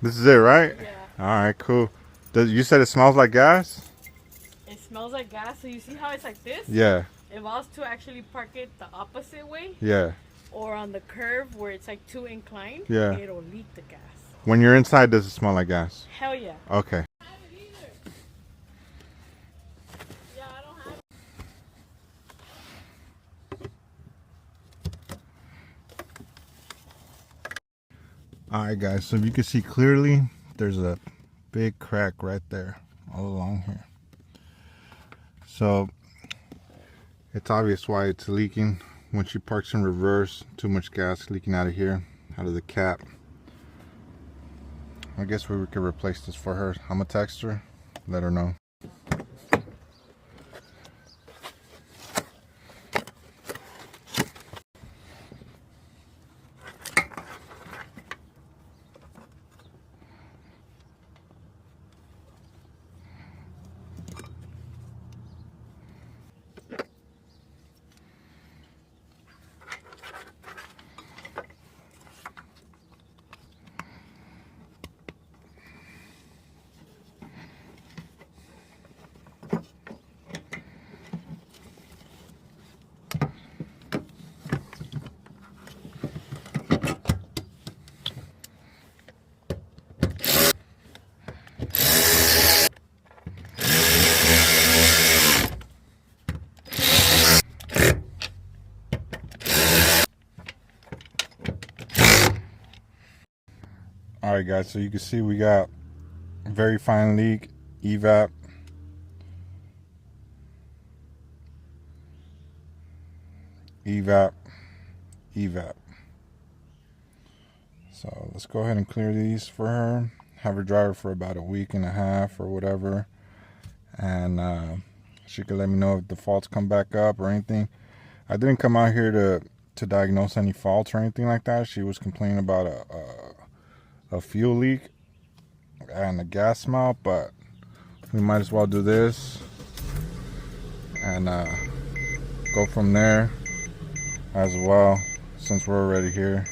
This is it, right? Yeah. All right, cool. You said it smells like gas? It smells like gas. So you see how it's like this? Yeah. If I was to actually park it the opposite way, Yeah. or on the curve where it's like too inclined, Yeah. it'll leak the gas. When you're inside, does it smell like gas? Hell yeah. Okay. Yeah, I don't have All right, guys. So if you can see clearly, there's a big crack right there all along here. So it's obvious why it's leaking. When she parks in reverse, too much gas leaking out of here, out of the cap. I guess we could replace this for her. I'm gonna text her, let her know. All right, guys. So you can see we got very fine leak, evap. Evap, evap. So let's go ahead and clear these for her. Have her drive her for about a week and a half or whatever. And she could let me know if the faults come back up or anything. I didn't come out here to diagnose any faults or anything like that. She was complaining about a fuel leak and a gas smell, but we might as well do this and go from there as well, since we're already here.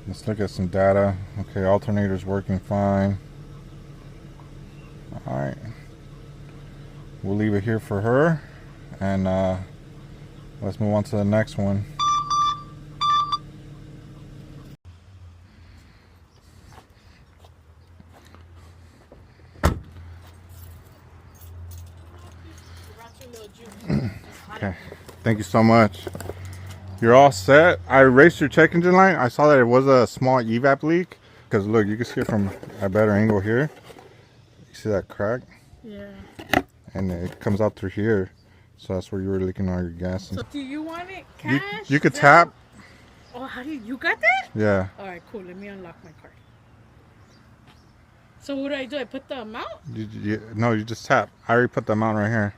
Let's look at some data. Okay, alternator's working fine. All right, we'll leave it here for her, and let's move on to the next one. Okay, thank you so much. You're all set. I erased your check engine light. I saw that it was a small evap leak. Because look, you can see it from a better angle here. You see that crack? Yeah. And it comes out through here. So that's where you were leaking all your gas. So do you want it cash? You could tap. Oh, how do you got that? Yeah. All right, cool. Let me unlock my card. So what do? I put the amount? No, you just tap. I already put the amount right here.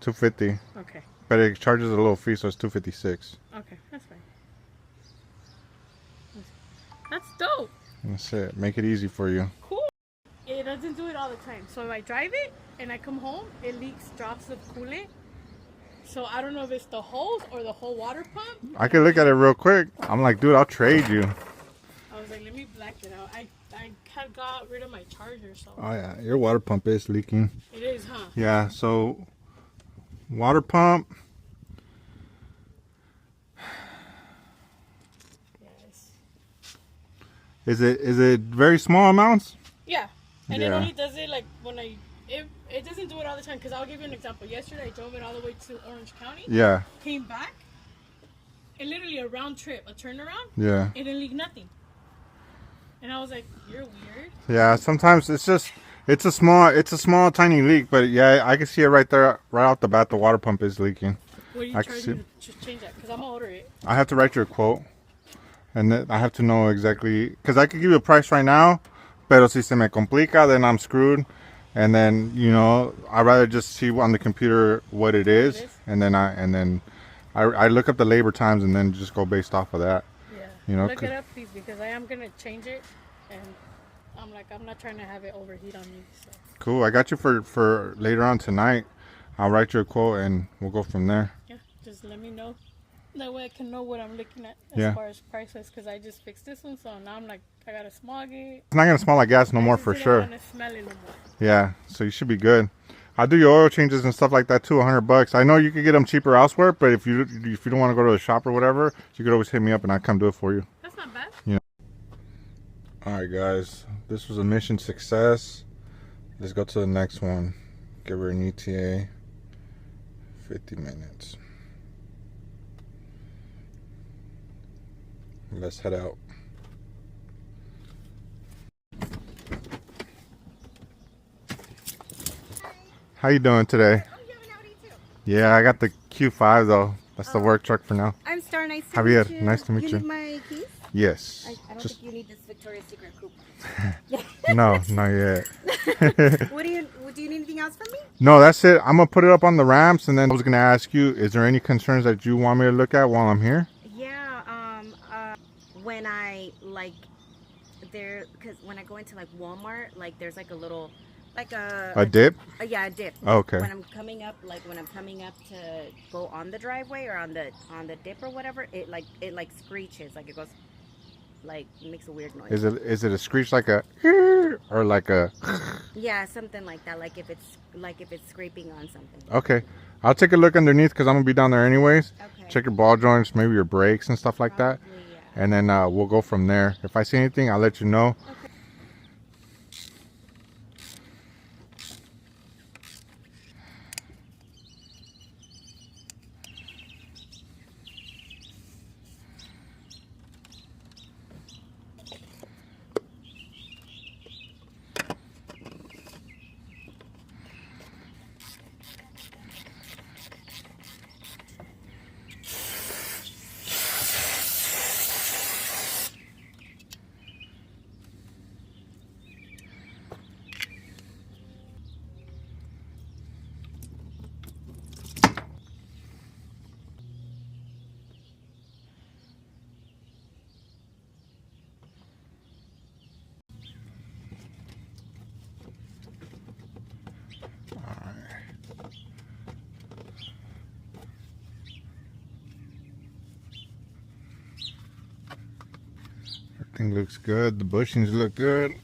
$250. Okay. But it charges a little fee, so it's $256. Okay, that's fine. That's dope. That's it. Make it easy for you. Cool. It doesn't do it all the time. So if I drive it and I come home, it leaks drops of coolant. So I don't know if it's the hose or the whole water pump. I could look at it real quick. I'm like, dude, I'll trade you. I was like, let me black it out. I had got rid of my charger, so. Oh yeah, your water pump is leaking. It is, huh? Yeah, so water pump. Yes. Is it very small amounts? Yeah. And Yeah. it only does it like when it doesn't do it all the time, because I'll give you an example. Yesterday I drove it all the way to Orange County. Yeah. Came back. And literally a round trip, a turnaround. Yeah. It didn't leak nothing. And I was like, you're weird. Yeah, sometimes it's a small tiny leak, but yeah, I can see it right there, right off the bat. The water pump is leaking. What are you charging me to change that? Because I'm gonna order it. I have to write you a quote, and then I have to know exactly, because I could give you a price right now, pero si se me complica, then I'm screwed. And then, you know, I'd rather just see on the computer what it is, and then I look up the labor times and then just go based off of that. Yeah. You know, look it up, please, because I am gonna change it, and I'm not trying to have it overheat on me. So. Cool. I got you for later on tonight. I'll write you a quote and we'll go from there. Yeah. Just let me know. That way I can know what I'm looking at as Yeah. far as prices, because I just fixed this one, so now I'm like, I gotta smog it. It's not gonna smell like gas no I more just for didn't sure. want to smell it no more. Yeah, so you should be good. I do your oil changes and stuff like that too, $100. I know you could get them cheaper elsewhere, but if you don't want to go to the shop or whatever, you could always hit me up and I come do it for you. That's not bad. Yeah. All right, guys, this was a mission success. Let's go to the next one. Give her an ETA. 50 minutes. Let's head out. How you doing today? Oh, you have an Audi too. Yeah, I got the Q5 though. That's the work truck for now. I'm Star. Nice to Javier, meet you. nice to meet you. You need my keys? Yes. I don't think you need this Victoria's Secret coupe. No, not yet. What do you need anything else from me? No, that's it. I'm gonna put it up on the ramps, and then I was gonna ask you, is there any concerns that you want me to look at while I'm here? Yeah. When I because when I go into like Walmart, like there's like a little, like A dip? yeah, a dip. Okay. When I'm coming up to go on the driveway or on the dip or whatever, it screeches, like it goes, like makes a weird noise. Is it a screech like a or like a? Yeah, something like that. Like if it's scraping on something. Okay, I'll take a look underneath because I'm gonna be down there anyways. Okay. Check your ball joints, maybe your brakes and stuff like that, Probably, yeah. and then we'll go from there. If I see anything, I'll let you know. Okay. Everything looks good. The bushings look good.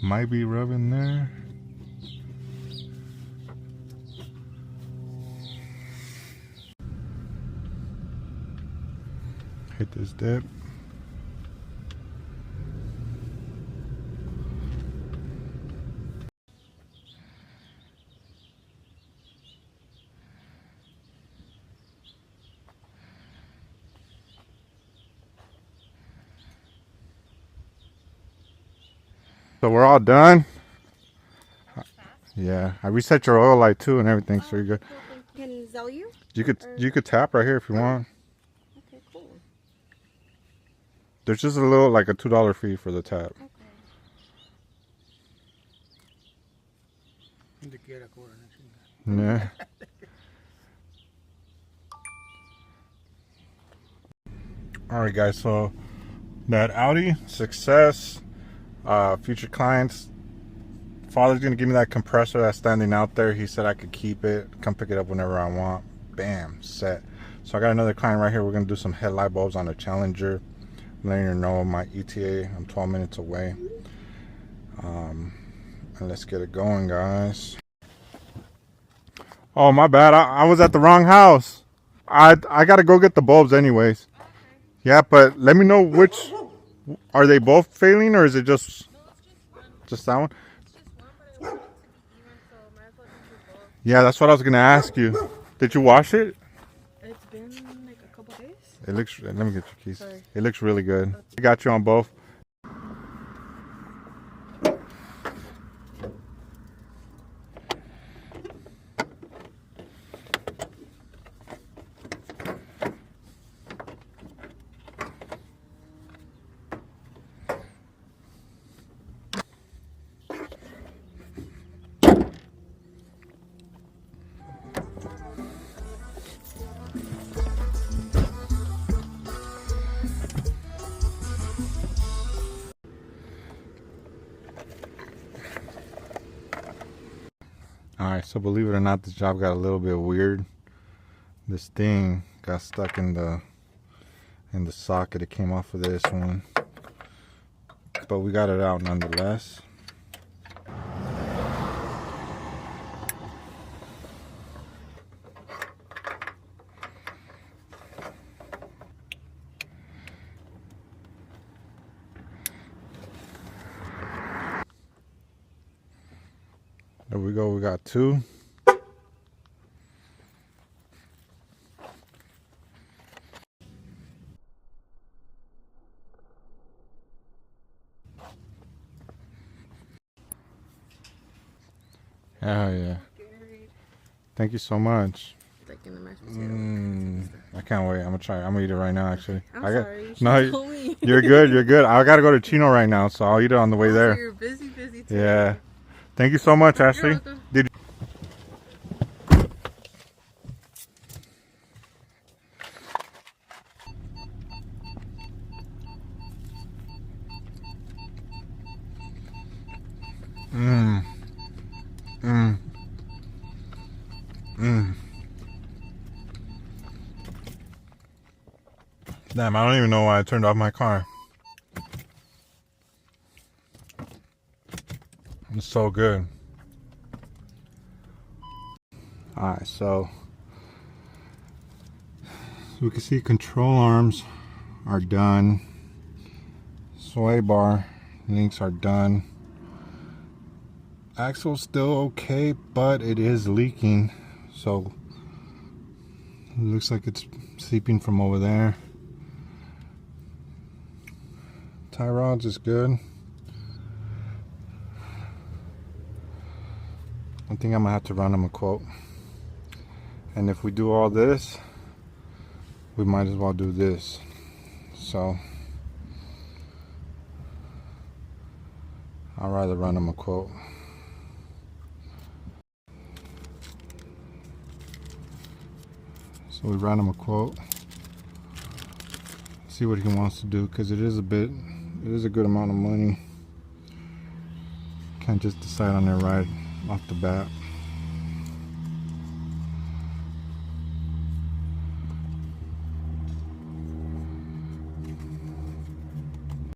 Might be rubbing there. Hit this dip. So we're all done. Yeah, I reset your oil light too and everything, so you're good. Can Zell you? You could tap right here if you want. Okay, cool. There's just a little, like a $2 fee for the tap. Yeah. All right, guys. So that Audi success. Future clients. Father's gonna give me that compressor that's standing out there. He said I could keep it. Come pick it up whenever I want. Bam, set. So I got another client right here. We're gonna do some headlight bulbs on the Challenger. I'm letting her know my ETA. I'm 12 minutes away. And let's get it going, guys. Oh, my bad. I was at the wrong house. I gotta go get the bulbs anyways. Yeah, but let me know which. Are they both failing or is it just that one? Yeah, that's what I was gonna ask you. Did you wash it? It's been like a couple days. It looks. Let me get your keys. Sorry. It looks really good. I got you on both. Alright, so believe it or not, this job got a little bit weird. This thing got stuck in the socket. It came off of this one, but we got it out nonetheless. There we go, we got two. Hell yeah. Thank you so much. Like in the mashed potato. I can't wait. I'm gonna try. I'm gonna eat it right now. Actually, I'm sorry. No, you're good. You're good. I gotta go to Chino right now, so I'll eat it on the way there. You're busy today. Yeah. Thank you so much, Ashley. You're welcome. Did Damn, I don't even know why I turned off my car. It's so good. Alright, so we can see control arms are done. Sway bar links are done. Axle's still okay, but it is leaking. So it looks like it's seeping from over there. Tie rods is good. I think I'm gonna have to run them a quote. And if we do all this, we might as well do this. So I'd rather run them a quote. So we ran him a quote. See what he wants to do, because it is a good amount of money. Can't just decide on it right off the bat.